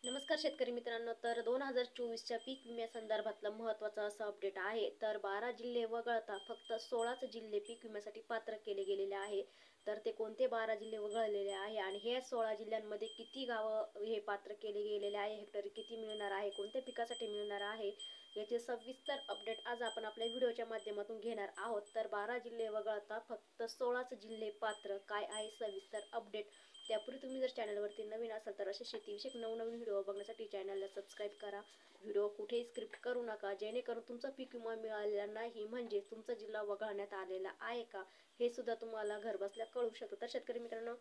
नमस्कार शेतकरी मित्रांनो, तर 2024च्या पीक विम्यासंदर्भातलं महत्त्वाचं असं अपडेट आहे। तर 12 जिल्हे वगळता फक्त 16च जिल्हे पीक विम्यासाठी पात्र केले गेलेले आहे। तर ते कोणते 12 जिल्हे वगळलेले आहे आणि हे 16 जिल्ह्यांमध्ये किती गावं हे पात्र केले गेलेले आहे, हेक्टरी किती मिळणार आहे, कोणत्या पिकासाठी मिळणार आहे, याचे सविस्तर अपडेट आज आपण आपल्या व्हिडिओच्या माध्यमातून घेणार आहोत। तर 12 जिल्हे वगळता फक्त 16च जिल्हे पात्र काय आहे सविस्तर अपडेट। त्यापूर्वी तुम्ही जर चॅनलवरती नवीन असाल तर असे शेतीविषयक नवनवीन व्हिडिओ बघण्यासाठी चॅनलला सबस्क्राईब करा। व्हिडिओ कुठेही स्क्रिप्ट करू नका, जेणेकरून तुमचा पीक विमा मिळालेला नाही म्हणजे तुमचा जिल्हा वगळण्यात आलेला आहे का हे सुद्धा तुम्हाला घरबसल्या कळू शकतं। तर शेतकरी मित्रांनो,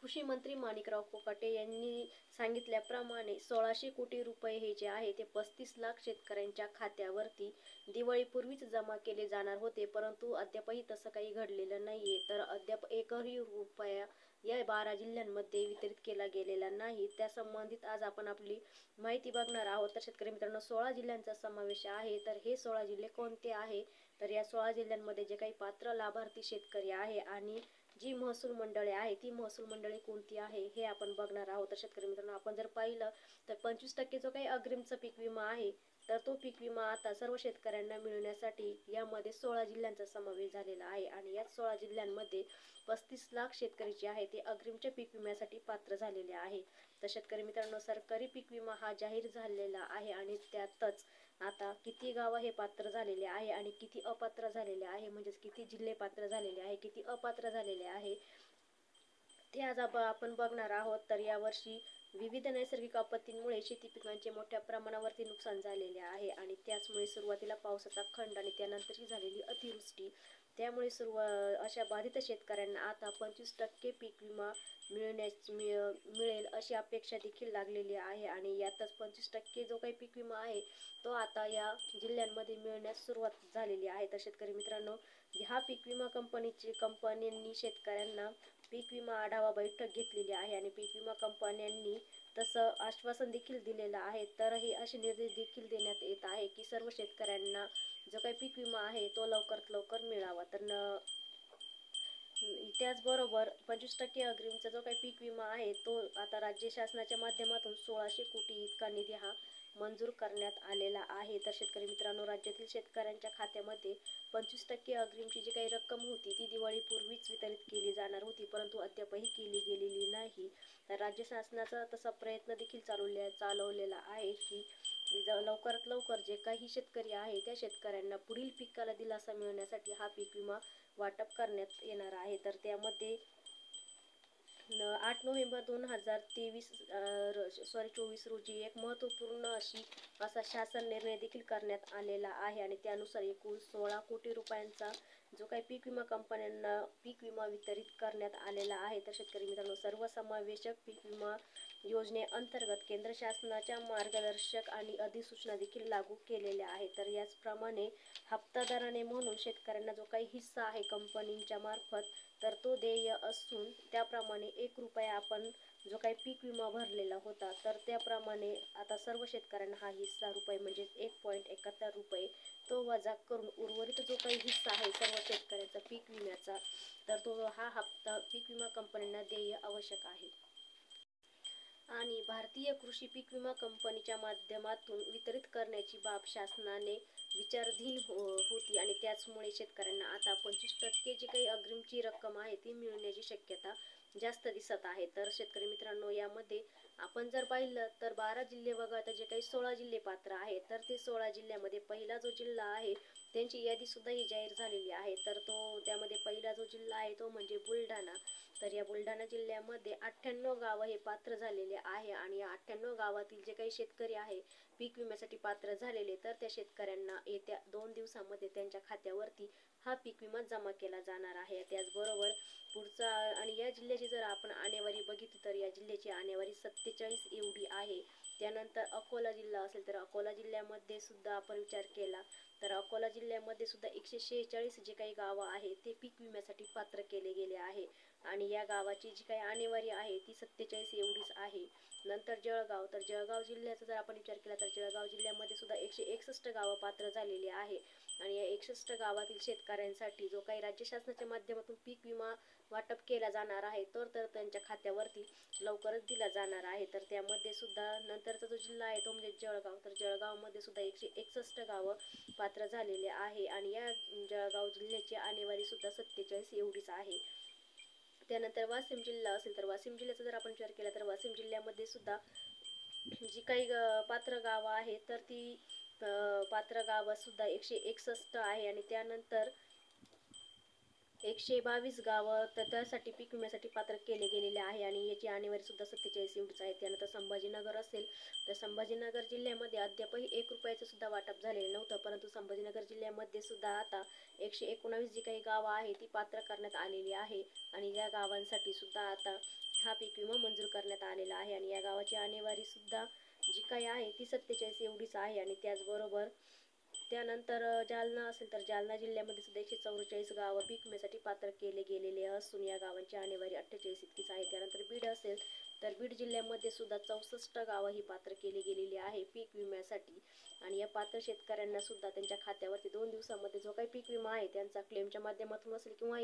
कृषी मंत्री माणिकराव कोकाटे यांनी सांगितल्याप्रमाणे 1600 कोटी रुपये हे जे आहे ते 35 लाख शेतकऱ्यांच्या खात्यावरती दिवाळीपूर्वीच जमा केले जाणार होते, परंतु अद्यापही तसं काही घडलेलं नाहीये। तर अद्याप एकही रुपया या 12 जिल्ह्यांमध्ये वितरित केला गेलेला नाही। त्या संबंधित आज आपण आपली माहिती बघणार आहोत। तर शेतकरी मित्रांनो, 16 जिल्ह्यांचा समावेश आहे। तर हे 16 जिल्हे कोणते आहे, तर या 16 जिल्ह्यांमध्ये जे काही पात्र लाभार्थी शेतकरी आहे आणि जी महसूल मंडळे आहे ती महसूल मंडळे कोणती आहे हे आपण बघणार आहोत। तर शेतकरी मित्रांनो, आपण जर पाहिलं तर 25% जो काही अग्रिमचा पीक विमा आहे तर तो पीक विमा आता सर्व शेतकऱ्यांना मिळण्यासाठी यामध्ये 16 जिल्ह्यांचा समावेश झालेला आहे आणि या 16 जिल्ह्यांमध्ये 35 लाख शेतकरी जे आहे ते अग्रिमच्या पीक विम्यासाठी पात्र झालेले आहे। तर शेतकरी मित्रांनो, सरकारी पीक विमा हा जाहीर झालेला आहे आणि त्यातच आता किती गावं हे पात्र झालेले आहे आणि किती अपात्र झालेले आहे, म्हणजेच किती जिल्हे पात्र झालेले आहे, किती अपात्र झालेले आहे ते आज आपण बघणार आहोत। तर यावर्षी विविध नैसर्गिक आपत्तींमुळे शेती पिकांचे मोठ्या प्रमाणावरती नुकसान झालेले आहे आणि त्याचमुळे सुरुवातीला पावसाचा खंड आणि त्यानंतरही झालेली अतिवृष्टी, त्यामुळे अशा बाधित शेतकऱ्यांना आता 25% पीक विमा मिळेल अशी अपेक्षा देखील लागलेली आहे आणि यातच 25% जो काही पीक विमा आहे तो आता या जिल्ह्यांमध्ये मिळण्यास सुरुवात झालेली आहे। तर शेतकरी मित्रांनो, ह्या पीक विमा कंपन्यांनी शेतकऱ्यांना पीक विमा आढावा बैठक घेतलेली आहे आणि पीक विमा कंपन्यांनी तसं आश्वासन देखील दिलेलं आहे। तर हे असे निर्देश देखील देण्यात येत आहे की सर्व शेतकऱ्यांना जो काही पीक विमा आहे तो लवकरात लवकर मिळावा। तर त्याचबरोबर 25% अग्रिमचा जो काही पीक विमा आहे तो आता राज्य शासनाच्या माध्यमातून 1600 कोटी इतका निधी हा मंजूर करण्यात आलेला आहे। तर शेतकरी मित्रांनो, राज्यातील शेतकऱ्यांच्या खात्यामध्ये 25% अग्रिमची जी काही रक्कम होती ती दिवाळीपूर्वीच वितरित केली जाणार होती, परंतु अद्यापही केली गेलेली नाही। तर राज्य शासनाचा तसा प्रयत्न देखील चालवलेला आहे की लवकरात लवकर जे काही शेतकरी आहे त्या शेतकऱ्यांना पुढील पिकाला दिलासा मिळण्यासाठी हा पीक विमा वाटप करण्यात येणार आहे। तर त्यामध्ये 8 नोव्हेंबर 2024 रोजी एक महत्त्वपूर्ण असा शासन निर्णय देखील करण्यात आलेला आहे आणि त्यानुसार एकूण 16 कोटी रुपयांचा जो काही पीक विमा कंपन्यांना पीक विमा वितरित करण्यात आलेला आहे। तर शेतकरी मित्रांनो, सर्वसमावेशक पीक विमा योजनेअंतर्गत केंद्र शासनाच्या मार्गदर्शक आणि अधिसूचना देखील लागू केलेल्या आहेत। तर याचप्रमाणे हप्तादराने म्हणून शेतकऱ्यांना जो काही हिस्सा आहे कंपनीच्या मार्फत तर तो देय असून त्याप्रमाणे 1 रुपया आपण जो काही पीक विमा भरलेला होता तर त्याप्रमाणे आता सर्व शेतकऱ्यांना हा हिस्सा रुपये म्हणजे 1.71 रुपये तो वजा करून उर्वरित जो काही हिस्सा आहे सर्व शेतकऱ्याचा पीक विम्याचा तर तो हा हप्ता पीक विमा कंपन्यांना देय आवश्यक आहे आणि भारतीय कृषी पीक विमा कंपनीच्या माध्यमातून वितरित करण्याची बाब शासनाने विचाराधीन होती आणि त्याचमुळे शेतकऱ्यांना आता 25% जी काही अग्रिमची रक्कम आहे ती मिळण्याची शक्यता जास्त दिसत आहे। तर शेतकरी मित्रांनो, यामध्ये आपण जर पाहिलं तर 12 जिल्हे वगळता जे काही 16 जिल्हे पात्र आहेत तर ते 16 जिल्ह्यामध्ये पहिला जो जिल्हा आहे त्यांची यादी सुद्धा ही जाहीर झालेली आहे। तर त्यामध्ये पहिला जो जिल्हा आहे तो म्हणजे बुलढाणा। तर या बुलढाणा जिल्ह्यामध्ये 98 गावं हे पात्र झालेले आहे आणि या 98 गावातील जे काही शेतकरी आहे पीक विम्यासाठी पात्र झालेले तर त्या शेतकऱ्यांना येत्या 2 दिवसामध्ये त्यांच्या खात्यावरती हा पीक विमा जमा केला जाणार आहे। त्याचबरोबर पुढचा आणि या जिल्ह्याची जर आपण आनेवारी बघितली तर या जिल्ह्याची आनेवारी 47 एवढी आहे। त्यानंतर अकोला जिल्हा असेल तर अकोला जिल्ह्यामध्ये सुद्धा आपण विचार केला तर अकोला जिल्ह्यामध्ये सुद्धा 146 जे काही गावं आहेत ते पीक विम्यासाठी पात्र केले गेले आहे। आणि या गावाची जी काही आनेवारी आहे ती 47 एवढीच आहे. नंतर जळगाव, तर जळगाव जिल्ह्याचा जर आपण विचार केला तर जळगाव जिल्ह्यामध्ये सुद्धा 161 गावं पात्र झालेली आहे. आणि या 61 गावातील शेतकऱ्यांसाठी जो काही राज्य शासनाच्या माध्यमातून पीक विमा वाटप केला जाणार आहे तर त्यांच्या खात्यावरती लवकरच दिला जाणार आहे. तर त्यामध्ये सुद्धा नंतरचा जो जिल्हा आहे तो म्हणजे जळगाव, तर जळगावमध्ये सुद्धा 161 गावं पात्र झालेले आहे. आणि या जळगाव जिल्ह्याची आनेवारी सुद्धा 47 एवढीच आहे. त्यानंतर वाशिम जिल्हा असेल तर वाशिम जिल्ह्याचा जर आपण विचार केला तर वाशिम जिल्ह्यामध्ये सुद्धा जी काही पात्र गावं आहेत तर ती पात्र गावं सुद्धा 161 आहे. आणि त्यानंतर 122 गावं तर त्यासाठी पीक विम्यासाठी पात्र केले गेलेले आहे आणि याची आनेवारी सुद्धा 47 एवढीच आहे. त्यानंतर संभाजीनगर असेल तर संभाजीनगर जिल्ह्यामध्ये अद्यापही 1 रुपयाचं सुद्धा वाटप झालेलं नव्हतं, परंतु संभाजीनगर जिल्ह्यामध्ये सुद्धा आता 119 जी काही गावं आहे ती पात्र करण्यात आलेली आहे. आणि या गावांसाठी सुद्धा आता हा पीक विमा मंजूर करण्यात आलेला आहे. आणि या गावाची आनेवारी सुद्धा जी काही आहे ती 47 एवढीच आहे. आणि त्याचबरोबर त्यानंतर जालना असेल तर जालना जिल्ह्यामध्ये सुद्धा 144 गावं पीक विम्यासाठी पात्र केले गेलेले असून या गावांची आनेवारी 48 इतकीच आहे. त्यानंतर बीड असेल तर बीड जिल्ह्यामध्ये सुद्धा 64 गावं ही पात्र केली गेलेली आहे पीक विम्यासाठी. आणि या पात्र शेतकऱ्यांना सुद्धा त्यांच्या खात्यावरती 2 दिवसामध्ये जो काही पीक विमा आहे त्यांचा क्लेमच्या माध्यमातून असेल किंवा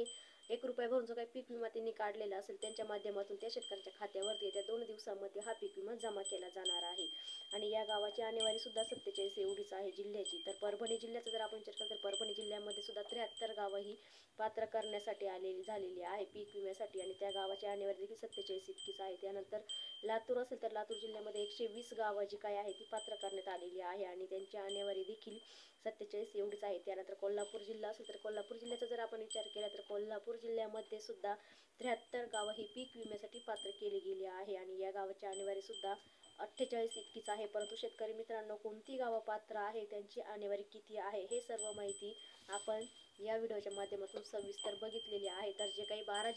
1 रुपया भरून जो काही पीक विमा त्यांनी काढलेला असेल त्यांच्या माध्यमातून त्या शेतकऱ्यांच्या खात्यावरती येत्या 2 दिवसामध्ये हा पीक विमा जमा केला जाणार आहे. आणि या गावाची आनेवारी सुद्धा 47 एवढीच आहे जिल्ह्याची. तर परभणी जिल्ह्याचा जर आपण विचार केला तर परभणी जिल्ह्यामध्ये सुद्धा 73 गावं ही पात्र करण्यासाठी झालेली आहे पीक विम्यासाठी आणि त्या गावाची आनेवारी देखील 47 इतकीच आहे. त्यानंतर लातूर असेल तर लातूर जिल्ह्यामध्ये 120 गावं जी काही आहे ती पात्र करण्यात आलेली आहे आणि त्यांची आनेवारी देखील 47 एवढीच आहे. त्यानंतर कोल्हापूर जिल्हा असेल तर कोल्हापूर जिल्ह्याचा जर आपण विचार केला तर कोल्हापूर जिल्ह्यामध्ये सुद्धा 73 गावं ही पीक विम्यासाठी पात्र केली गेली आहे आणि या गावाची आनेवारी सुद्धा 48 इतकीच आहे. परंतु शेतकरी मित्रांनो, कोणती गावं पात्र आहे, त्यांची आनेवारी किती आहे, हे सर्व माहिती आपण या व्हिडिओच्या माध्यमातून सविस्तर बघितलेली आहे. तर जे काही 12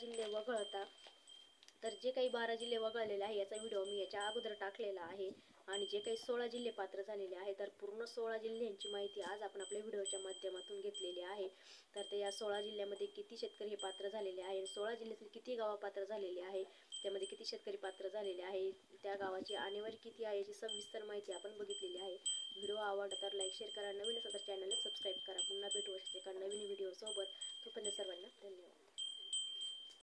जिल्हे वगळलेले आहे याचा व्हिडिओ मी याच्या अगोदर टाकलेला आहे. आणि जे काही 16 जिल्हे पात्र झालेले आहे तर पूर्ण 16 जिल्ह्यांची माहिती आज आपण आपल्या व्हिडिओच्या माध्यमातून घेतलेली आहे. तर ते या 16 जिल्ह्यामध्ये किती शेतकरी हे पात्र झालेले आहे, 16 जिल्ह्यातील किती गावं पात्र झालेली आहे, त्यामध्ये किती शेतकरी पात्र झालेले आहे, त्या गावाची आनेवारी किती आहे याची सविस्तर माहिती आपण बघितलेली आहे. व्हिडिओ आवडला तर लाईक शेअर करा, नवीन असेल तर चॅनलला सबस्क्राईब करा. पुन्हा भेटू एका नवीन व्हिडिओ सोबत. तोपर्यंत सर्वांना धन्यवाद.